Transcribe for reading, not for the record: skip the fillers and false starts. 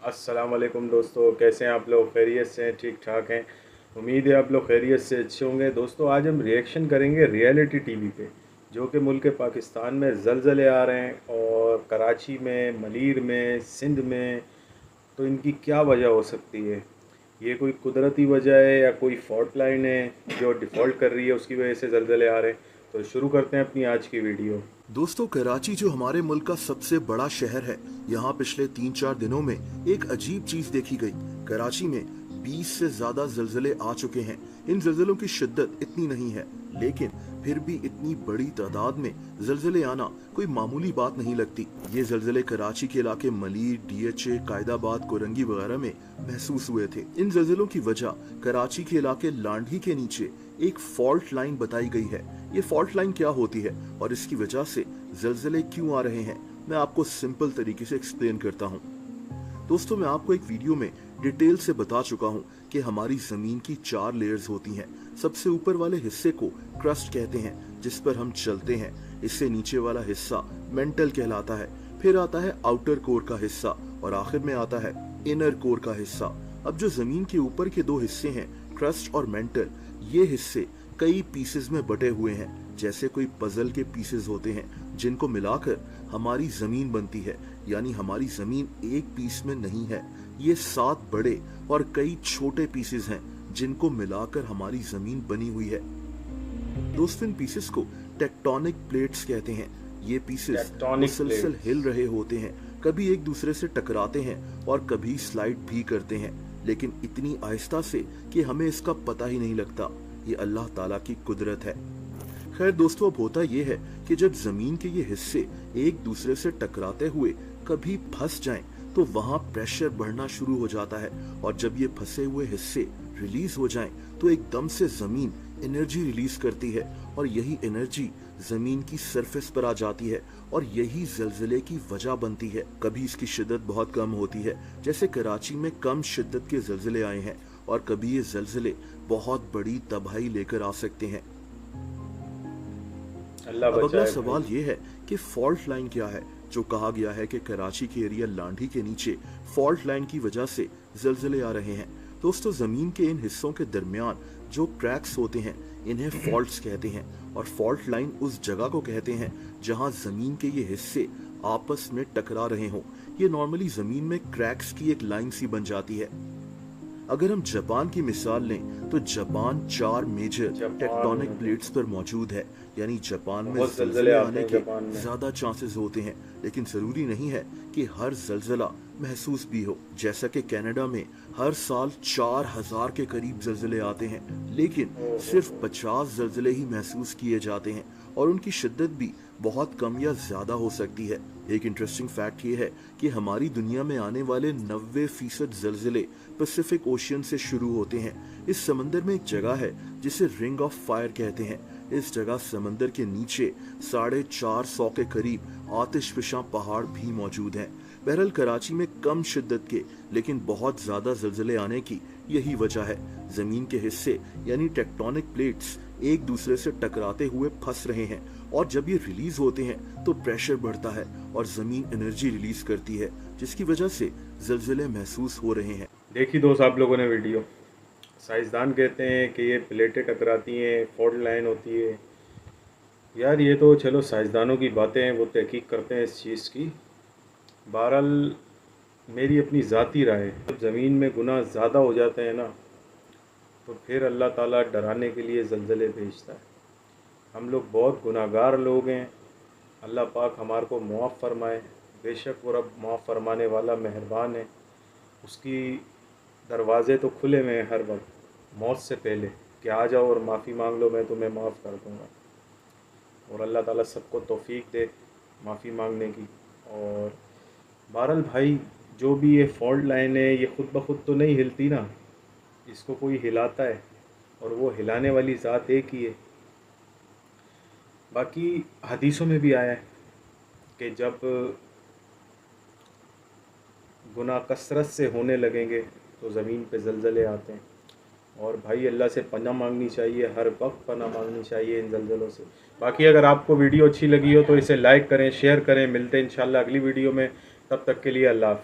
अस्सलाम वालेकुम दोस्तों, कैसे हैं आप लोग? खैरियत से हैं? ठीक ठाक हैं? उम्मीद है आप लोग खैरियत से अच्छे होंगे। दोस्तों आज हम रिएक्शन करेंगे रियलिटी टीवी पे, जो कि मुल्क पाकिस्तान में ज़लज़ले आ रहे हैं और कराची में, मलीर में, सिंध में। तो इनकी क्या वजह हो सकती है? ये कोई कुदरती वजह है या कोई फॉल्ट लाइन है जो डिफ़ॉल्ट कर रही है, उसकी वजह से ज़लज़ले आ रहे हैं? तो शुरू करते हैं अपनी आज की वीडियो। दोस्तों, कराची जो हमारे मुल्क का सबसे बड़ा शहर है, यहाँ पिछले 3-4 दिनों में एक अजीब चीज देखी गई। कराची में 20 से ज्यादा जलजले आ चुके हैं। इन जलजलों की शिद्दत इतनी नहीं है, लेकिन फिर भी इतनी बड़ी तादाद में जलजले आना कोई मामूली बात नहीं लगती। ये जलजले कराची के इलाके मलीर, डीएचए, कायदाबाद, कोरंगी वगैरह में महसूस हुए थे। इन जलजलों की वजह कराची के इलाके लांढी के नीचे एक फॉल्ट लाइन बताई गई है। ये फॉल्ट लाइन क्या होती है और इसकी वजह से जलजले क्यों आ रहे हैं, मैं आपको सिंपल तरीके से एक्सप्लेन करता हूँ। दोस्तों, मैं आपको एक वीडियो में डिटेल से बता चुका हूँ कि हमारी जमीन की 4 लेयर्स होती हैं। सबसे ऊपर वाले हिस्से को क्रस्ट कहते हैं, जिस पर हम चलते हैं। इससे नीचे वाला हिस्सा मेंटल कहलाता है। फिर आता है आउटर कोर का हिस्सा और आखिर में आता है इनर कोर का हिस्सा। अब जो जमीन के ऊपर के 2 हिस्से हैं, क्रस्ट और मेंटल, ये हिस्से कई पीसेस में बटे हुए हैं, जैसे कोई पजल के पीसेस होते हैं, जिनको मिलाकर हमारी जमीन बनती है। यानी हमारी जमीन एक पीस में नहीं है, ये 7 बड़े और कई छोटे पीसेस हैं, जिनको मिलाकर हमारी जमीन बनी हुई है। दोस्तों, इन पीसेस को टेक्टोनिक प्लेट्स कहते हैं। ये पीसेस मुसलसल हिल रहे होते हैं, कभी एक दूसरे से टकराते हैं और कभी स्लाइड भी करते हैं, लेकिन इतनी आहिस्ता से कि हमें इसका पता ही नहीं लगता। ये अल्लाह ताला की कुदरत है। खैर दोस्तों, अब होता यह है कि जब जमीन के ये हिस्से एक दूसरे से टकराते हुए कभी फंस जाएं, तो वहां प्रेशर बढ़ना शुरू हो जाता है, और जब ये फंसे हुए हिस्से रिलीज हो जाएं, तो एकदम से जमीन एनर्जी रिलीज करती है, और यही एनर्जी जमीन की सरफेस पर आ जाती है, और यही जलजले की वजह बनती है। कभी इसकी शिद्दत बहुत कम होती है, जैसे कराची में कम शिद्दत के जलजले आए हैं, और कभी ये जलजले बहुत बड़ी तबाही लेकर आ सकते हैं। अब अगला सवाल ये है कि फॉल्ट लाइन क्या है। जो कहा गया है कि कराची के एरिया लांढी के नीचे फॉल्ट लाइन की वजह से जलजले आ रहे हैं। दोस्तों, जमीन के इन हिस्सों के दरमियान जो क्रैक्स होते हैं, इन्हें फॉल्ट्स कहते हैं, और फॉल्ट लाइन उस जगह को कहते हैं जहां जमीन के ये हिस्से आपस में टकरा रहे हों। ये नॉर्मली जमीन में क्रैक्स की एक लाइन सी बन जाती है। अगर हम जापान की मिसाल लें, तो जापान 4 मेजर टेक्टोनिक प्लेट्स पर मौजूद है। यानी जापान में जलजले आने के ज्यादा चांसेस होते हैं, लेकिन जरूरी नहीं है कि हर जलजला महसूस भी हो। जैसा कि कनाडा में हर साल 4000 के करीब जलजले आते हैं, लेकिन सिर्फ 50 जलजले ही महसूस किए जाते हैं, और उनकी शिद्दत भी बहुत कम या ज्यादा हो सकती है। एक इंटरेस्टिंग फैक्ट ये है कि हमारी दुनिया में आने वाले 90% जलजले पैसिफिक ओशियन से शुरू होते हैं। इस समंदर में एक जगह है जिसे रिंग ऑफ फायर कहते हैं। इस जगह समंदर के नीचे 450 के करीब आतिशफिशा पहाड़ भी मौजूद हैं। बहरहाल, कराची में कम शिद्दत के लेकिन बहुत ज्यादा जलजले आने की यही वजह है। जमीन के हिस्से यानी टेक्टोनिक प्लेट्स एक दूसरे से टकराते हुए फंस रहे हैं, और जब ये रिलीज होते हैं तो प्रेशर बढ़ता है और जमीन एनर्जी रिलीज करती है, जिसकी वजह से जलजले महसूस हो रहे हैं। देखिए दोस्त, आप लोगों ने वीडियो, साइंसदान कहते हैं कि ये प्लेटें टकराती हैं, फॉल्ट लाइन होती है। यार ये तो चलो साइंसदानों की बातें हैं, वो तहकीक करते हैं इस चीज़ की। बहरहाल मेरी अपनी ज़ाती राय है, जब ज़मीन में गुनाह ज़्यादा हो जाते हैं ना, तो फिर अल्लाह ताला डराने के लिए ज़लज़ले भेजता है। हम लोग बहुत गुनाहगार लोग हैं, अल्लाह पाक हमारे को मुआफ़ फरमाए। बेशक वो रब मुआफ़ फरमाने वाला मेहरबान है, उसकी दरवाज़े तो खुले हुए हैं हर वक्त मौत से पहले कि आ जाओ और माफ़ी मांग लो, मैं तुम्हें माफ़ कर दूँगा। और अल्लाह ताला सबको तौफीक दे माफ़ी मांगने की। और बहरहाल भाई, जो भी ये फॉल्ट लाइन है, ये ख़ुद ब खुद तो नहीं हिलती ना, इसको कोई हिलाता है, और वो हिलाने वाली ज़ात एक ही है। बाकी हदीसों में भी आया है कि जब गुनाह कसरत से होने लगेंगे तो ज़मीन पे ज़लज़ले आते हैं। और भाई अल्लाह से पनाह मांगनी चाहिए, हर वक्त पनाह मांगनी चाहिए इन ज़लज़लों से। बाकी अगर आपको वीडियो अच्छी लगी हो तो इसे लाइक करें, शेयर करें। मिलते हैं इंशाल्लाह अगली वीडियो में, तब तक के लिए अल्लाह हाफ़िज़।